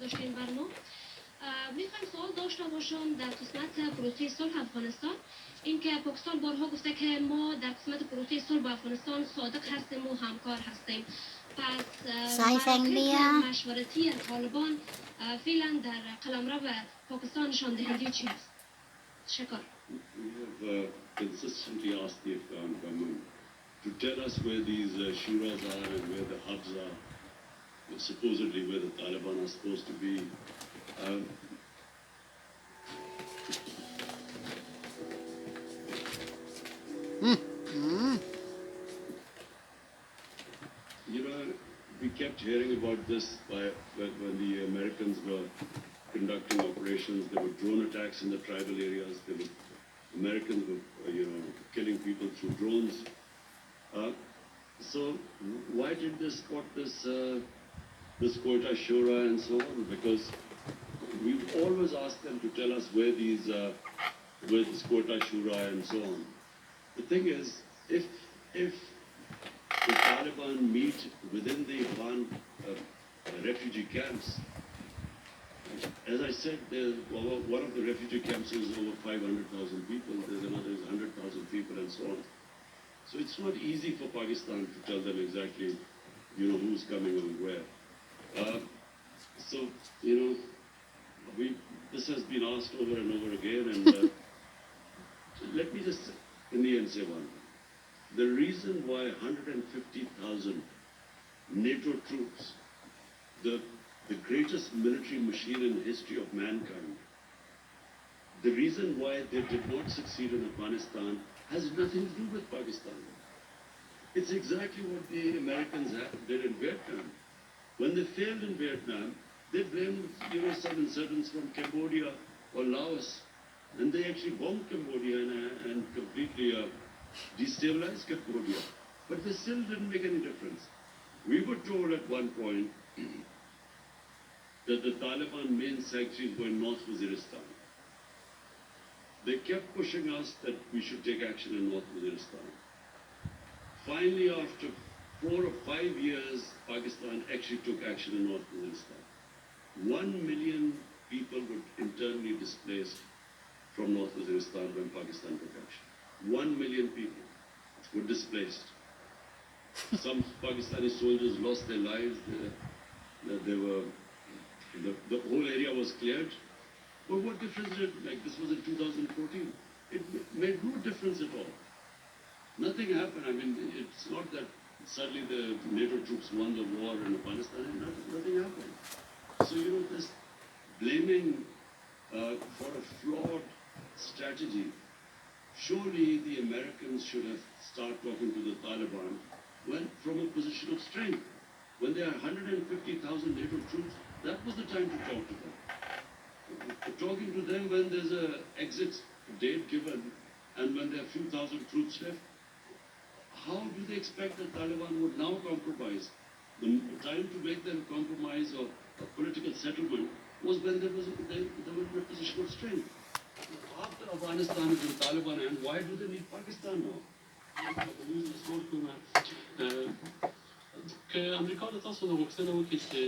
داشتیم بر ما میخوایم سوال داشته باشم در قسمت پروسه صلح افغانستان. اینکه پاکستان بارها گفته که ما در قسمت پروسه صلح با افغانستان صادق هستیم و همکار هستیم. پس مراکز مشورتی طالبان فعلا در قلمرو پاکستان نشان دهنده چی است؟ شکر. We have consistently asked the Afghan government to tell us where these shuras are and where the hubs are, supposedly where the Taliban are supposed to be. You know, we kept hearing about this when the Americans were conducting operations. There were drone attacks in the tribal areas. Americans were, killing people through drones. So why did they spot this Quetta Shura and so on? Because we've always asked them to tell us where this Quetta Shura and so on. The thing is, if the Taliban meet within the Afghan refugee camps, as I said, one of the refugee camps is over 500,000 people. There's another is 100,000 people and so on. So it's not easy for Pakistan to tell them exactly, who's coming and where. So, this has been asked over and over again, and let me just, in the end, say one thing. The reason why 150,000 NATO troops, the greatest military machine in the history of mankind, the reason why they did not succeed in Afghanistan has nothing to do with Pakistan. It's exactly what the Americans did in Vietnam. When they failed in Vietnam, they blamed, some insurgents from Cambodia or Laos, and they actually bombed Cambodia and completely destabilized Cambodia. But they still didn't make any difference. We were told at one point that the Taliban main sanctuaries were in North Waziristan. They kept pushing us that we should take action in North Waziristan. Finally, after 4 or 5 years, Pakistan actually took action in North Waziristan. 1 million people were internally displaced from North Waziristan when Pakistan took action. 1 million people were displaced. Some Pakistani soldiers lost their lives. The whole area was cleared. But what difference did it make? This was in 2014. It made no difference at all. Nothing happened. I mean, it's not that suddenly the NATO troops won the war in Afghanistan. Nothing happened. So, this blaming for a flawed strategy, surely the Americans should have started talking to the Taliban from a position of strength. When there are 150,000 NATO troops, that was the time to talk to them. Talking to them when there's an exit date given and when there are a few thousand troops left, how do they expect the Taliban would now compromise? The time to make them compromise or a political settlement was when they were in a position of strength. After Afghanistan is in Taliban, and why do they need Pakistan now? که امریکا د تاسو د غوښتنه وکړي چې